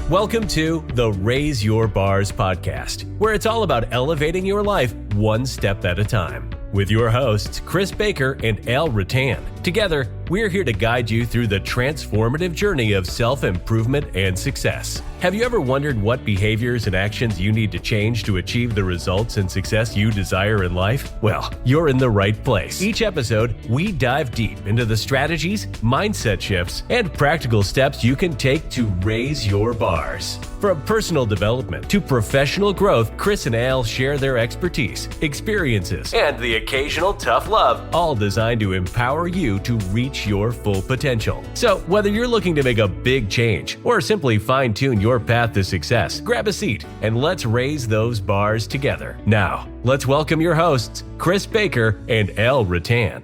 Welcome to the Raise Your Bars podcast, where it's all about elevating your life one step at a time. With your hosts, Chris Baker and Al Rattan. Together, we're here to guide you through the transformative journey of self-improvement and success. Have you ever wondered what behaviors and actions you need to change to achieve the results and success you desire in life? Well, you're in the right place. Each episode, we dive deep into the strategies, mindset shifts, and practical steps you can take to raise your bars. From personal development to professional growth, Chris and Al share their expertise, experiences, and the occasional tough love, all designed to empower you to reach your full potential. So, whether you're looking to make a big change or simply fine-tune your path to success, grab a seat and let's raise those bars together. Now, let's welcome your hosts, Chris Baker and Al Rattan.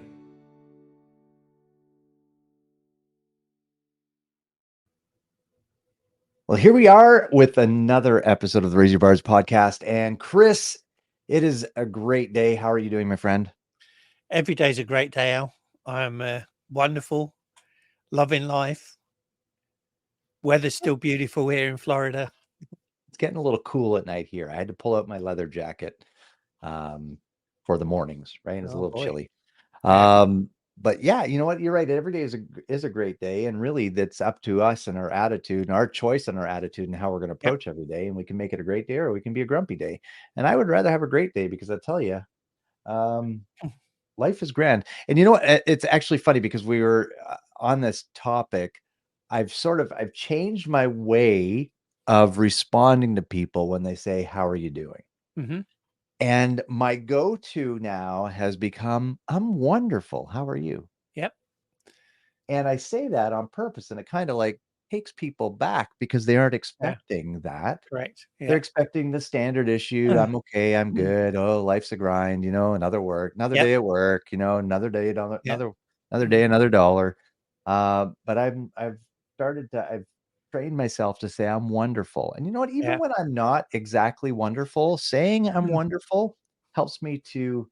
Well, here we are with another episode of the Raise Your Bars podcast. And Chris, it is a great day. How are you doing, my friend? Every day's a great day, Al. I'm wonderful, loving life. Weather's still beautiful here in Florida. It's getting a little cool at night here. I had to pull out my leather jacket for the mornings, right? It's a little chilly. But yeah, you know what? You're right. Every day is a great day. And really, that's up to us and our attitude and our choice and our attitude and how we're going to approach every day. And we can make it a great day or we can be a grumpy day. And I would rather have a great day because I tell you, life is grand. And you know what? It's actually funny because we were on this topic. I've changed my way of responding to people when they say, "How are you doing?" Mm-hmm. And my go-to now has become, "I'm wonderful. How are you?" Yep. And I say that on purpose, and it kind of like takes people back because they aren't expecting that. Correct. Yeah. They're expecting the standard issue. I'm okay. I'm good. Oh, life's a grind. Another day at work. Another day, another day, another dollar. But I've trained myself to say I'm wonderful. And you know what? Even when I'm not exactly wonderful, saying I'm wonderful helps me to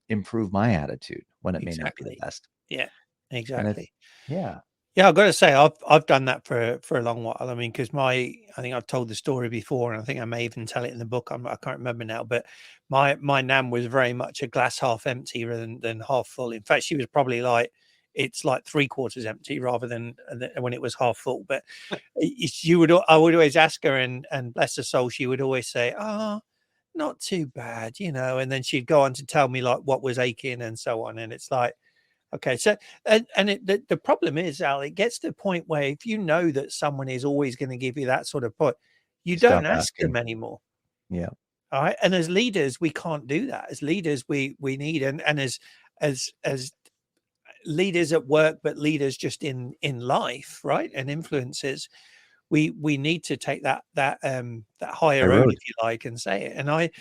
improve my attitude when it may not be the best. Yeah, exactly. Yeah, I've got to say I've done that for a long while. I mean, because I think I've told the story before, and I think I may even tell it in the book. I can't remember now, but my nan was very much a glass half empty rather than half full. In fact, she was probably like, it's like 3/4 empty rather than when it was half full. But I would always ask her, and bless her soul, she would always say, "Oh, not too bad," and then she'd go on to tell me like what was aching and so on. And it's like, okay, so the problem is, Al, it gets to the point where if you know that someone is always going to give you that sort of point, you don't ask them anymore. Yeah. All right. And as leaders, we can't do that. As leaders, we need and as leaders at work, but leaders just in life, right? And influences, we need to take that higher road, if you like, and say it. And I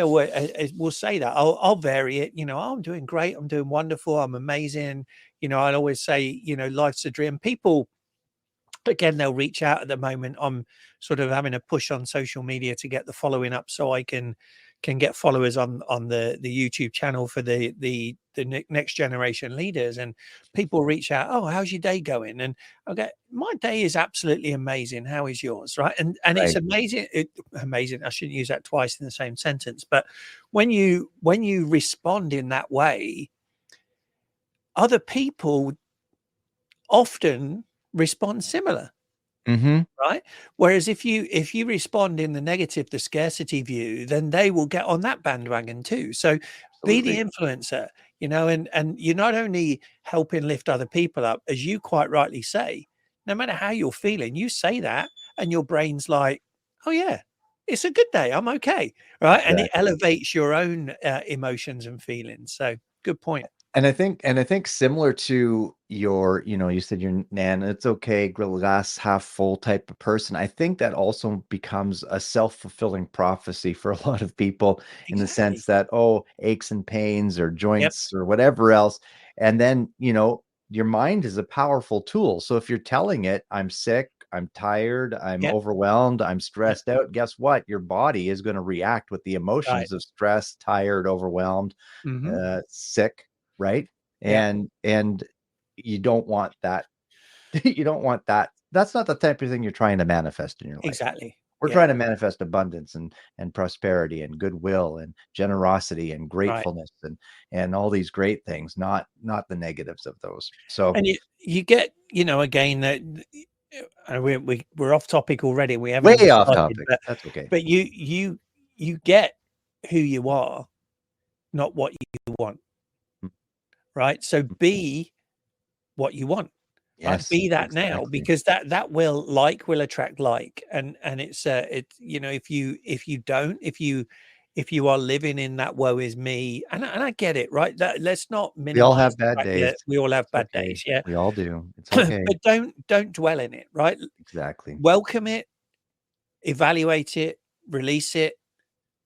always will say that I'll vary it. I'm doing great. I'm doing wonderful. I'm amazing. I'd always say, life's a dream. People, again, they'll reach out at the moment. I'm sort of having a push on social media to get the following up so I can get followers on the YouTube channel for the next generation leaders. And people reach out, "Oh, how's your day going?" And I go, "My day is absolutely amazing. How is yours?" Right. And it's amazing. Amazing. I shouldn't use that twice in the same sentence. But when you respond in that way, other people often respond similar. Mm-hmm. Right. Whereas if you respond in the negative, the scarcity view, then they will get on that bandwagon too. So be the influencer, and you're not only helping lift other people up, as you quite rightly say, no matter how you're feeling, you say that and your brain's like, "Oh yeah, it's a good day. I'm okay." Right. Exactly. And it elevates your own emotions and feelings. So good point. And I think similar to your, you said your nan, it's okay, glass half full type of person. I think that also becomes a self-fulfilling prophecy for a lot of people in the sense that, aches and pains or joints or whatever else. And then, your mind is a powerful tool. So if you're telling it, "I'm sick, I'm tired, I'm overwhelmed, I'm stressed out," guess what? Your body is going to react with the emotions of stress, tired, overwhelmed, sick. Right. And you don't want that. You don't want that that's not the type of thing you're trying to manifest in your life. Exactly. We're Yeah. trying to manifest abundance and prosperity and goodwill and generosity and Right. gratefulness and all these great things, not the negatives of those. So And you get, again, that we're off topic already. We haven't way even off started, topic. That's okay. but you get who you are, not what you want. Mm. Right. So be what you want. Right? Yes, Be that now, exactly. because that will attract like, and it's if you are living in that woe is me, and I get it, right? That let's not We all minimize have the bad fact days. that we all have It's bad okay. days, yeah. We all do. It's okay. But don't dwell in it, right? Exactly. Welcome it, evaluate it, release it,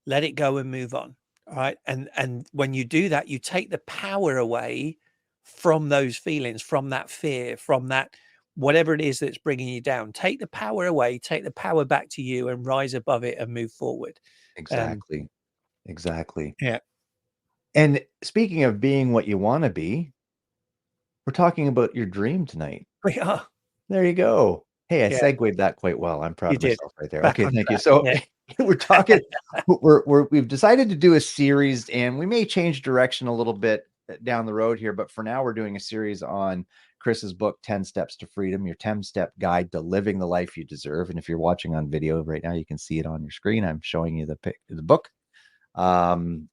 let it go and move on. All right. And when you do that, you take the power away from those feelings, from that fear, from that whatever it is that's bringing you down. Take the power away, take the power back to you, and rise above it and move forward. Exactly. Exactly. Yeah. And speaking of being what you want to be, we're talking about your dream tonight. We are. There you go. Hey, I Yeah. segued that quite well. I'm proud You of did. myself right there. Back Okay, on thank you. track. So Yeah. we're talking, we've decided to do a series, and we may change direction a little bit down the road here, but for now we're doing a series on Chris's book, 10 Steps to Freedom, your 10-step guide to living the life you deserve. And if you're watching on video right now, you can see it on your screen. I'm showing you the book. And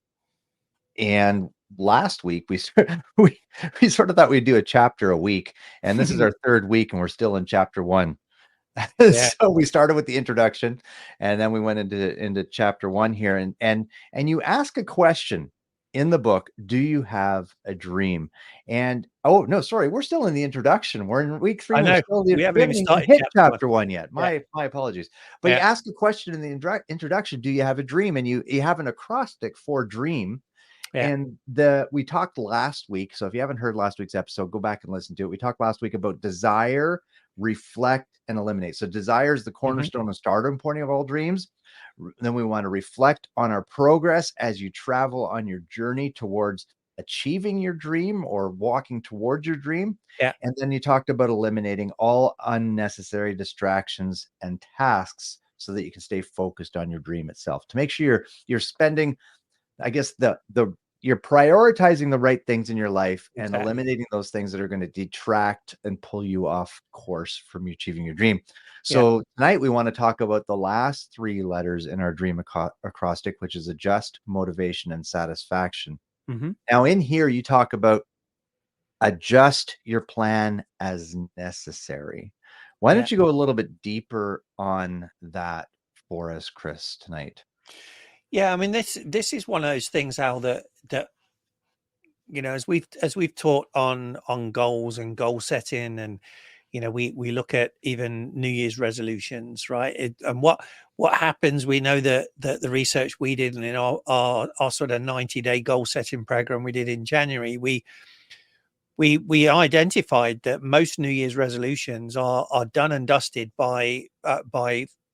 last week we sort of thought we'd do a chapter a week, and this is our third week, and we're still in chapter 1. Yeah. So we started with the introduction, and then we went into chapter 1 here, and you ask a question in the book: do you have a dream? And oh no, sorry, we're still in the introduction. We're in week 3. I know. We haven't even started hit chapter 1. chapter 1 yet. My apologies. But you Yeah. ask a question in the introduction: do you have a dream? And you have an acrostic for dream. Yeah. And we talked last week. So if you haven't heard last week's episode, go back and listen to it. We talked last week about desire, reflect, and eliminate. So desire is the cornerstone and starting point of all dreams. Then we want to reflect on our progress as you travel on your journey towards achieving your dream or walking towards your dream. Yeah. And then you talked about eliminating all unnecessary distractions and tasks so that you can stay focused on your dream itself, to make sure you're spending, I guess, you're prioritizing the right things in your life and eliminating those things that are going to detract and pull you off course from you achieving your dream. So tonight we want to talk about the last 3 letters in our dream acrostic, which is adjust, motivation, and satisfaction. Now in here, you talk about adjust your plan as necessary. Why don't you go a little bit deeper on that for us, Chris, tonight? Yeah, I mean, this is one of those things, Al, that as we've taught on goals and goal setting, and we look at even New Year's resolutions, right? And what happens? We know that the research we did in our sort of 90-day goal setting program we did in January, we identified that most New Year's resolutions are done and dusted by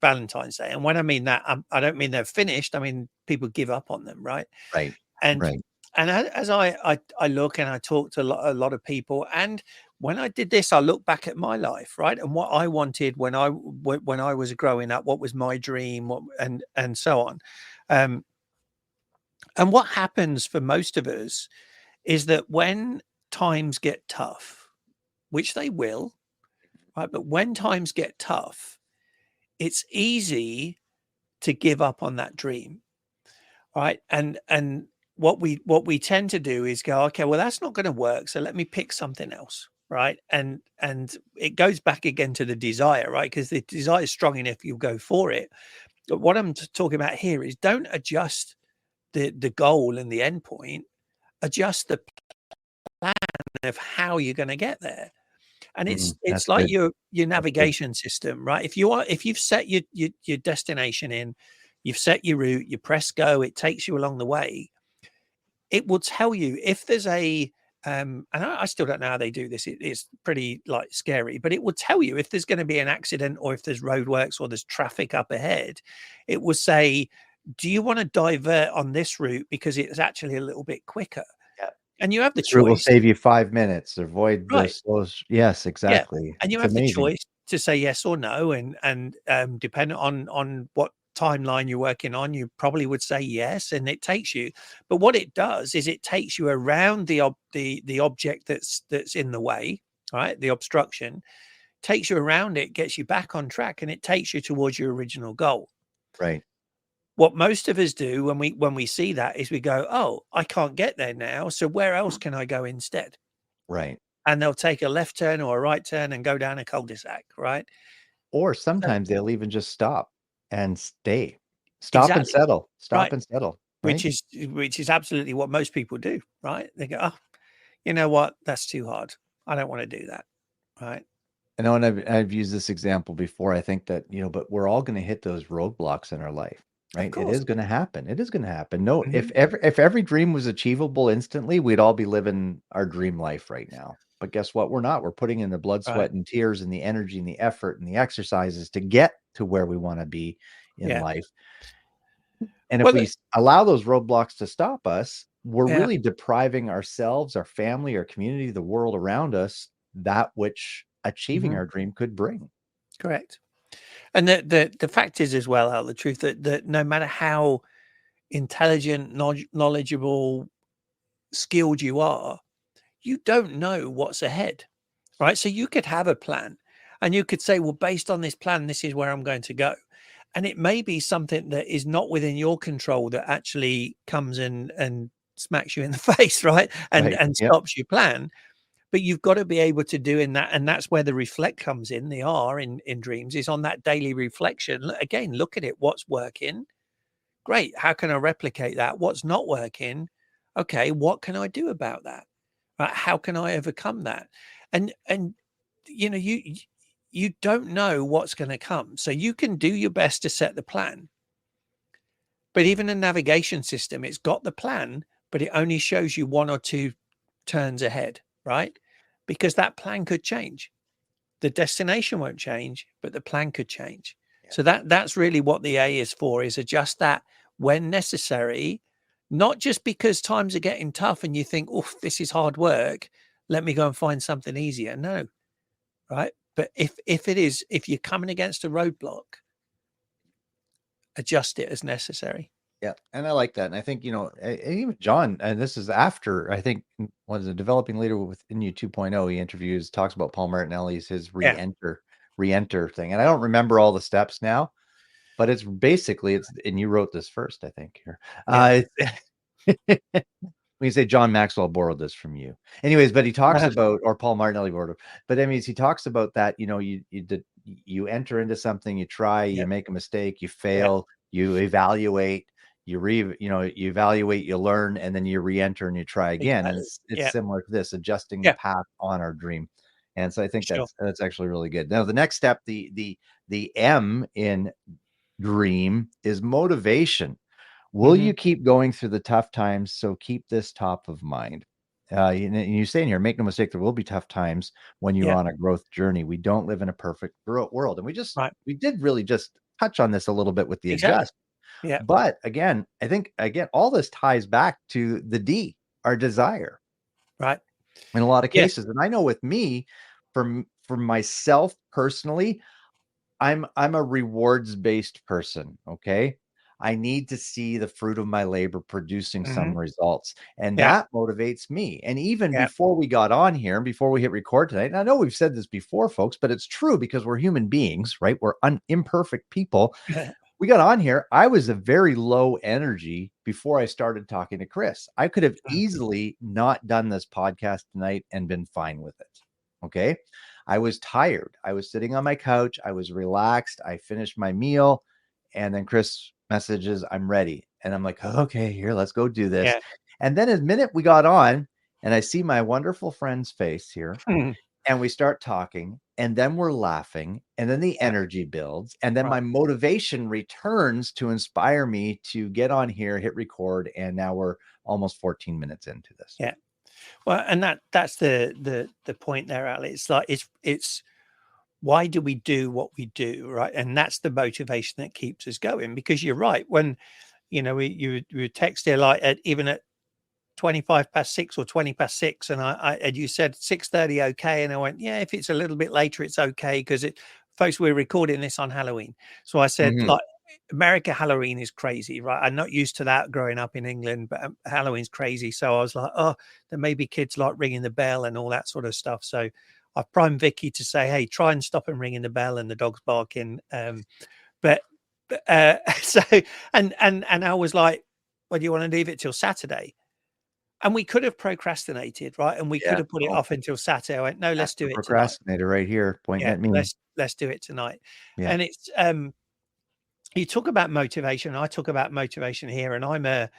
Valentine's Day. And when I mean that, I don't mean they're finished. I mean, people give up on them, right? Right. And right. And as I look and I talk to a lot of people, and when I did this, I look back at my life, right, and what I wanted when I was growing up, what was my dream, and so on. And what happens for most of us is that when times get tough, which they will, right, but when times get tough, it's easy to give up on that dream, right? And what we tend to do is go, okay, well, that's not going to work, so let me pick something else, right? And it goes back again to the desire, right? Because the desire is strong enough, you'll go for it. But what I'm talking about here is don't adjust the goal and the end point, adjust the plan of how you're going to get there. And it's like good. your navigation system, right? If you've set your destination in, you've set your route, you press go, it takes you along the way. It will tell you if there's a and I still don't know how they do this. It's pretty like scary, but it will tell you if there's going to be an accident or if there's roadworks or there's traffic up ahead. It will say, do you want to divert on this route because it's actually a little bit quicker? Yeah. And you have the This route will choice. save you 5 minutes. Avoid Right. those. Yes, exactly. And you It's have amazing. the choice to say yes or no, and depending on what timeline you're working on, you probably would say yes, and it takes you. But what it does is it takes you around the object that's in the way, right? The obstruction takes you around it, gets you back on track, and it takes you towards your original goal. Right. What most of us do when we see that is we go, oh, I can't get there now, so where else can I go instead? Right. And they'll take a left turn or a right turn and go down a cul-de-sac, right? Or So sometimes they'll even just stop and stay. Stop and exactly, settle. Stop right. and settle. Which Right. is absolutely what most people do, right? They go, oh, you know what? That's too hard. I don't want to do that, right? I know, and I've used this example before. I think that, but we're all going to hit those roadblocks in our life, Of right? It course. is going to happen. It is going to happen. No, Mhm. if every dream was achievable instantly, we'd all be living our dream life right now. But guess what? We're not. We're putting in the blood, Right. sweat, and tears, and the energy, and the effort, and the exercises to get to where we want to be in Yeah. life. And if Well, we allow those roadblocks to stop us, we're yeah. really depriving ourselves, our family, our community, the world around us, that which achieving Mhm. our dream could bring. Correct. And the fact is as well, Al, the truth that no matter how intelligent, knowledgeable, skilled you don't know what's ahead, right? So you could have a plan and you could say, well, based on this plan, this is where I'm going to go. And it may be something that is not within your control that actually comes in and smacks you in the face, right? And Right. and Yep. stops your plan. But you've got to be able to do in that, and that's where the reflect comes in. The R in dreams is on that daily reflection. Again, look at it. What's working? Great. How can I replicate that? What's not working? Okay, what can I do about that? Right? How can I overcome that? And you know, you don't know what's going to come. So you can do your best to set the plan. But even a navigation system, it's got the plan, but it only shows you one or two turns ahead, right? Because that plan could change. The destination won't change, but the plan could change. Yeah. So that's really what the A is for, is adjust that when necessary, not just because times are getting tough and you think, oh, this is hard work. Let me go and find something easier. No, right? But if you're coming against a roadblock, adjust it as necessary. Yeah. And I like that. And I think, and even John, and this is after, I think, was a developing leader within you 2.0. He talks about Paul Martinelli's, his Yeah. re-enter thing. And I don't remember all the steps now, but it's basically, and you wrote this first, I think here. Yeah. When you say John Maxwell borrowed this from you. Anyways, but he talks about, or Paul Martinelli borrowed it. But that means he talks about that, you enter into something, you try, Yeah. you make a mistake, you fail, you evaluate, you evaluate, you learn, and then you re-enter and you try again. Exactly. And it's Yeah. similar to this, adjusting the Yeah. path on our dream. And so I think Sure. that's actually really good. Now the next step, the M in dream is motivation. Will Mhm. you keep going through the tough times? So keep this top of mind. You say in here, make no mistake, there will be tough times when you're Yeah. on a growth journey. We don't live in a perfect world. And Right. we did really just touch on this a little bit with the Exactly. adjust. Yeah. But again, I think, all this ties back to the D, our desire, Right. in a lot of Yes. cases. And I know with me, for myself personally, I'm a rewards-based person, okay? I need to see the fruit of my labor producing some Mhm. results, and Yeah. that motivates me. And even Yeah. before we got on here, and before we hit record tonight, and I know we've said this before, folks, but it's true because we're human beings, right? We're imperfect people. We got on here, I was a very low energy before I started talking to Chris. I could have easily not done this podcast tonight and been fine with it, okay? I was tired. I was sitting on my couch. I was relaxed. I finished my meal. And then Chris messages, I'm ready. And I'm like, okay, here, let's go do this. Yeah. And then the minute we got on, and I see my wonderful friend's face here, and we start talking, and then we're laughing, and then the energy builds, and then Right. my motivation returns to inspire me to get on here, hit record, and now we're almost 14 minutes into this. Yeah. Well, and that's the point there, Ali. It's like it's why do we do what we do, right? And that's the motivation that keeps us going. Because you're right, when you text here like even at 6:25 or 6:20, and and you said 6:30 okay, and I went, yeah, if it's a little bit later it's okay, because folks, we're recording this on Halloween. So I said, Mhm. like, America Halloween is crazy, right? I'm not used to that growing up in England, but Halloween's crazy. So I was like, oh, there may be kids like ringing the bell and all that sort of stuff. So I've primed Vicky to say, hey, try and stop them ringing the bell and the dog's barking. But so and I was like, well, do you want to leave it till Saturday? And we could have procrastinated, right? And we could Yeah. have put it Oh, off until Saturday. I went, no, let's that's do the it tonight. procrastinator right here pointing Yeah, at me. let's do it tonight. Yeah. And it's you talk about motivation. I talk about motivation here, and I'm a,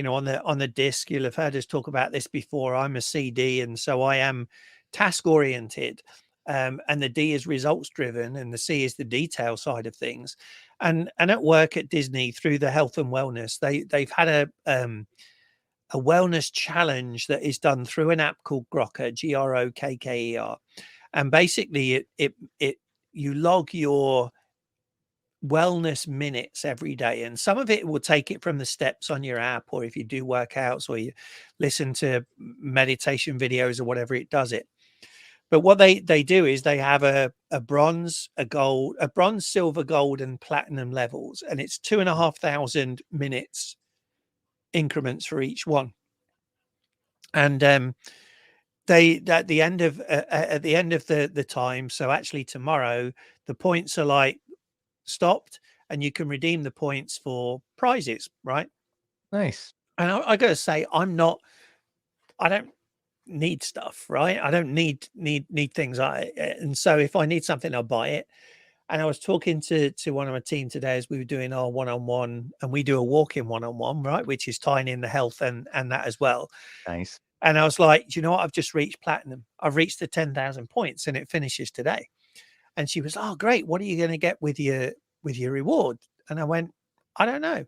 on the disc. You'll have heard us talk about this before. I'm a CD, and so I am task oriented, and the D is results driven, and the C is the detail side of things. And at work at Disney through the health and wellness, they've had a wellness challenge that is done through an app called Grokker, Grokker, and basically it you log your wellness minutes every day, and some of it will take it from the steps on your app, or if you do workouts or you listen to meditation videos or whatever, it does it. But what they do is they have a bronze, a gold, a bronze, silver, gold, and platinum levels, and it's 2,500 minutes increments for each one. And they at the end of the time, so actually tomorrow, the points are like stopped, and you can redeem the points for prizes, right? Nice. And I gotta say, I don't need stuff, right? I don't need things. And so if I need something, I'll buy it. And I was talking to one of my team today as we were doing our one-on-one, and we do a walk-in one-on-one, right, which is tying in the health and that as well. Nice. And I was like, do you know what? I've just reached platinum. I've reached the 10,000 points, and it finishes today. And she was, oh, great. What are you going to get with your reward? And I went, I don't know.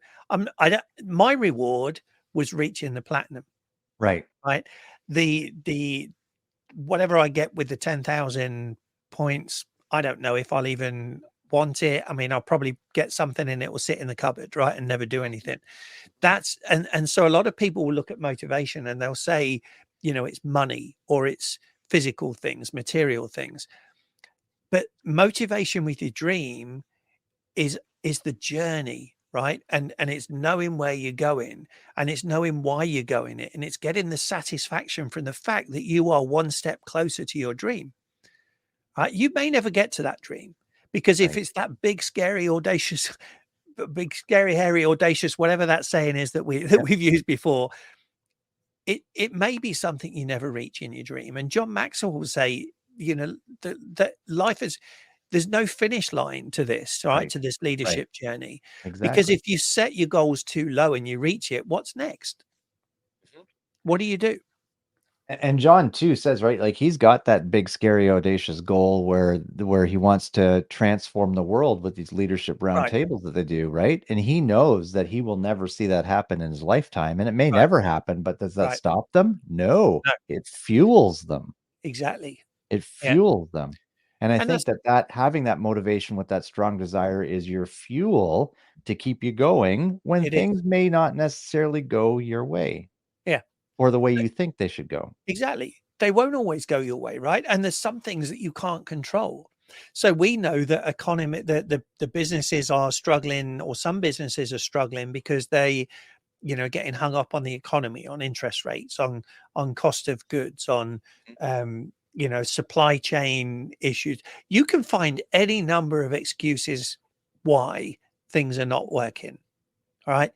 My reward was reaching the platinum, Right. right? The whatever I get with the 10,000 points, I don't know if I'll even want it. I mean, I'll probably get something and it will sit in the cupboard, right, and never do anything. That's and so a lot of people will look at motivation and they'll say, it's money or it's physical things, material things. But motivation with your dream is the journey, right? And it's knowing where you're going, and it's knowing why you're going it, and it's getting the satisfaction from the fact that you are one step closer to your dream. Right? You may never get to that dream, because if Right. it's that big, scary, audacious, big, scary, hairy, audacious, whatever that saying is that we've used before, it may be something you never reach in your dream. And John Maxwell will say, that life is, there's no finish line to this, right? Right. To this Right. leadership journey. Because Exactly. if you set your goals too low and you reach it, what's next? Mhm. What do you do? And John too says, right, like he's got that big, scary, audacious goal where he wants to transform the world with these leadership Right, roundtables that they do, right? And he knows that he will never see that happen in his lifetime, and it may right, never happen, but does that right. stop them? No, No, it fuels them. exactly. It Yeah. fuels them. And I And think that's that having that motivation with that strong desire is your fuel to keep you going when it is. things may not necessarily go your way Yeah. or the way you think they should go. Exactly. They won't always go your way, right? And there's some things that you can't control. So we know that the businesses are struggling, or some businesses are struggling because they, getting hung up on the economy, on interest rates, on cost of goods, on supply chain issues. You can find any number of excuses why things are not working. All right.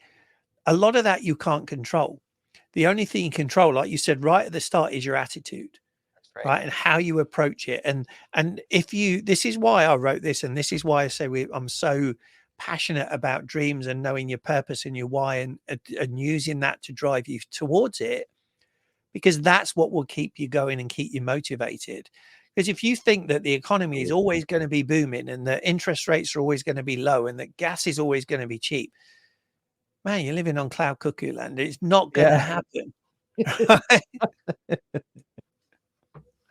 A lot of that you can't control. The only thing you control, like you said right at the start, is your attitude, That's right. right? And how you approach it. And if you, this is why I wrote this, and this is why I say I'm so passionate about dreams and knowing your purpose and your why, and using that to drive you towards it, because that's what will keep you going and keep you motivated. Because if you think that the economy is always going to be booming and the interest rates are always going to be low and that gas is always going to be cheap, man, you're living on cloud cuckoo land. It's not going to Yeah. happen.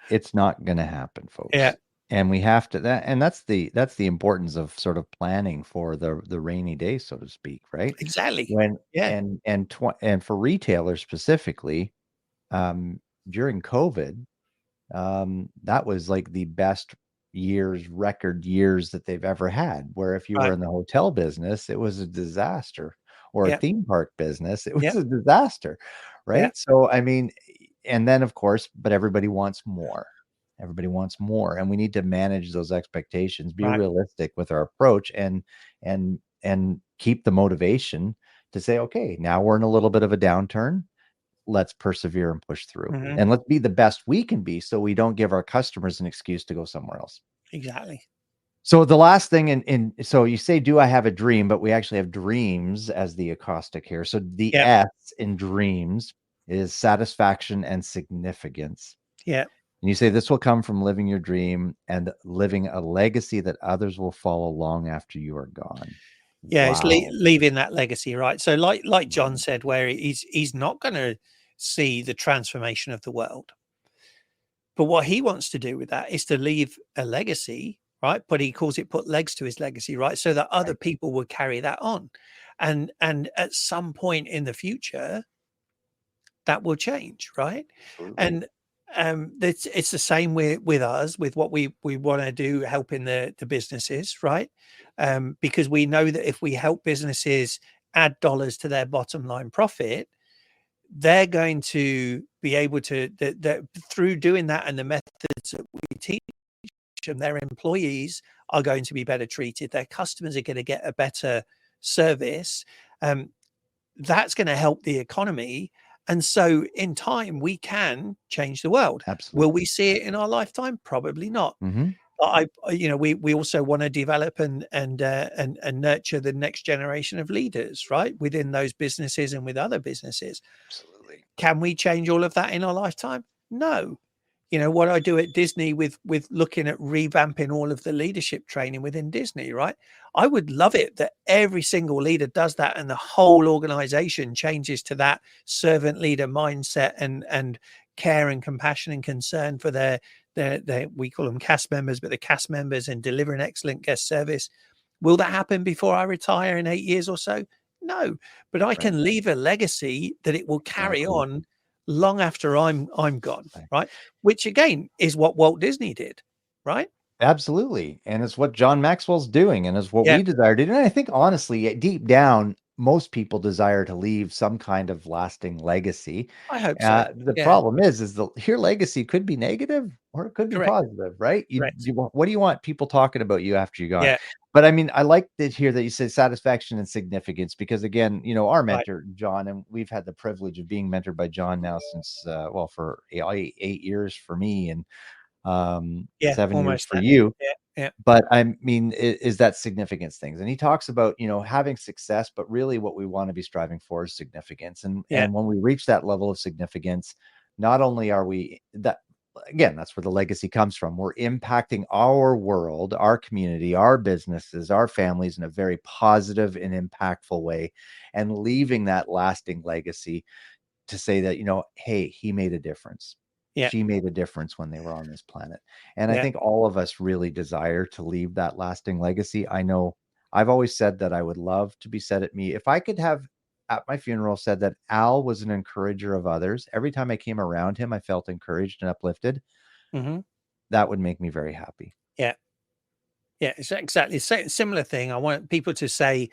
It's not gonna happen, folks. Yeah, And we have to that's the importance of sort of planning for the rainy day, so to speak, right? exactly. When Yeah, and for retailers specifically, um, during COVID, that was like the best years, record years that they've ever had. Where if you were Right. in the hotel business, it was a disaster, or a Yeah. theme park business, it Yeah. was a disaster, Yeah. right? So, I mean, and then of course, but everybody wants more. Everybody wants more, and we need to manage those expectations, be Right. realistic with our approach, and keep the motivation to say, okay, now we're in a little bit of a downturn. Let's persevere and push through. Mhm. And let's be the best we can be so we don't give our customers an excuse to go somewhere else. Exactly. So the last thing in so you say, do I have a dream? But we actually have dreams as the acrostic here. So the Yeah. S in dreams is satisfaction and significance. Yeah. And you say this will come from living your dream and living a legacy that others will follow long after you are gone. Yeah, it's Wow. leaving that legacy, right? So like John said, where he's not going to see the transformation of the world, but what he wants to do with that is to leave a legacy, right? But he calls it put legs to his legacy, right? So that other Right. people will carry that on, and at some point in the future, that will change, right? Absolutely. And it's the same with us, with what we want to do, helping the businesses, right? Because we know that if we help businesses add dollars to their bottom line profit, they're going to be able to that through doing that, and the methods that we teach them, their employees are going to be better treated, their customers are going to get a better service. That's going to help the economy. And so in time, we can change the world. Absolutely. Will we see it in our lifetime? Probably not. Mhm. But we also want to develop and nurture the next generation of leaders, right? Within those businesses and with other businesses. Absolutely. Can we change all of that in our lifetime? No. What I do at Disney with looking at revamping all of the leadership training within Disney, right? I would love it that every single leader does that and the whole organization changes to that servant leader mindset and care and compassion and concern for their we call them cast members, but the cast members, and delivering excellent guest service. Will that happen before I retire in 8 years or so? No, but I Right. can leave a legacy that it will carry Exactly. on long after I'm gone, Right. right? Which again is what Walt Disney did, right? Absolutely. And it's what John Maxwell's doing, and it's what Yeah, we desire to do. And I think honestly, deep down, most people desire to leave some kind of lasting legacy. I hope so. The Yeah, problem is your legacy could be negative or it could be correct, positive, right? correct. What do you want people talking about you after you're gone? Yeah, But I mean, I like to hear that you say satisfaction and significance, because again, our right. mentor, John, and we've had the privilege of being mentored by John now since, for 8 years for me, and Yeah, 7 years almost for that. you. Yeah, yeah, But I mean, is that significance things? And he talks about, having success, but really what we want to be striving for is significance. And yeah, when we reach that level of significance, not only are we that again, that's where the legacy comes from. We're impacting our world, our community, our businesses, our families in a very positive and impactful way, and leaving that lasting legacy to say that, hey, he made a difference. yeah, She made a difference when they were on this planet. And I yeah. think all of us really desire to leave that lasting legacy. I know I've always said that I would love to be said at me. If I could have at my funeral said that Al was an encourager of others, every time I came around him, I felt encouraged and uplifted. Hmm. That would make me very happy. Yeah, yeah. It's exactly similar thing. I want people to say,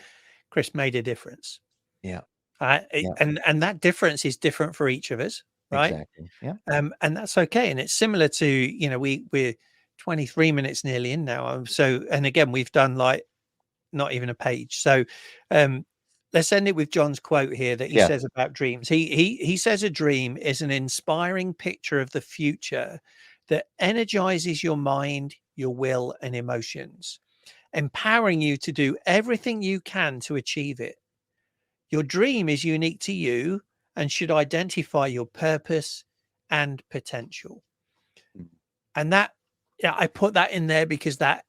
Chris made a difference. Yeah. Right? Yeah. And that difference is different for each of us, right? Exactly. Yeah. And that's okay. And it's similar to, we're 23 minutes nearly in now. So, and again, we've done like not even a page. So, let's end it with John's quote here that he Yeah. says about dreams. He says a dream is an inspiring picture of the future that energizes your mind, your will, and emotions, empowering you to do everything you can to achieve it. Your dream is unique to you and should identify your purpose and potential. Mm. And that, yeah, I put that in there because that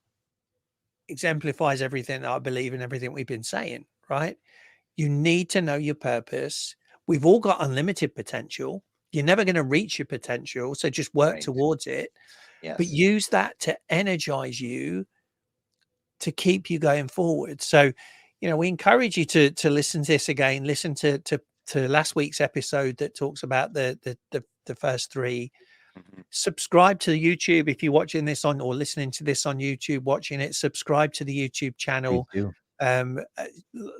exemplifies everything that I believe and everything we've been saying, right? You need to know your purpose. We've all got unlimited potential. You're never going to reach your potential. So just work Right. towards it, but Yes. use that to energize you to keep you going forward. So, we encourage you to listen to this again, listen to last week's episode that talks about the first three. Subscribe to the YouTube. If you're watching this on or listening to this on YouTube, watching it, subscribe to the YouTube channel.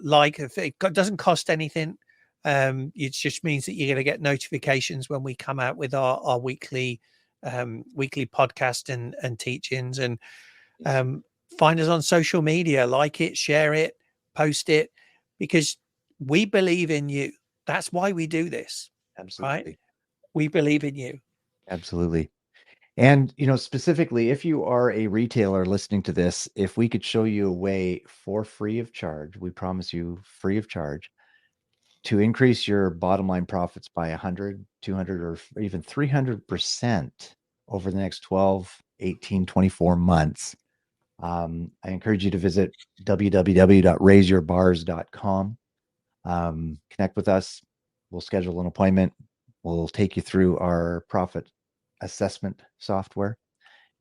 Like, if it doesn't cost anything, it just means that you're going to get notifications when we come out with our weekly podcast and teachings. And find us on social media, like it, share it, post it, because we believe in you. That's why we do this. Absolutely. Right? We believe in you. Absolutely. And, specifically, if you are a retailer listening to this, if we could show you a way for free of charge, we promise you free of charge, to increase your bottom line profits by 100, 200, or even 300% over the next 12, 18, 24 months, I encourage you to visit www.raiseyourbars.com. Connect with us. We'll schedule an appointment. We'll take you through our profit assessment software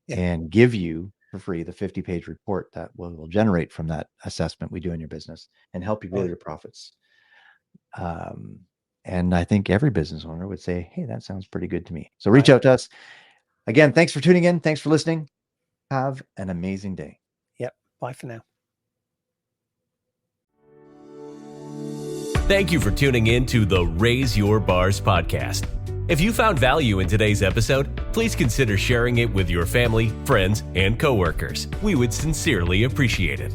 and give you for free the 50-page report that will generate from that assessment we do in your business and help you grow your profits. And I think every business owner would say, hey, that sounds pretty good to me. So reach out to us. Again, thanks for tuning in. Thanks for listening. Have an amazing day. Yep. Bye for now. Thank you for tuning in to the Raise Your Bars podcast. If you found value in today's episode, please consider sharing it with your family, friends, and coworkers. We would sincerely appreciate it.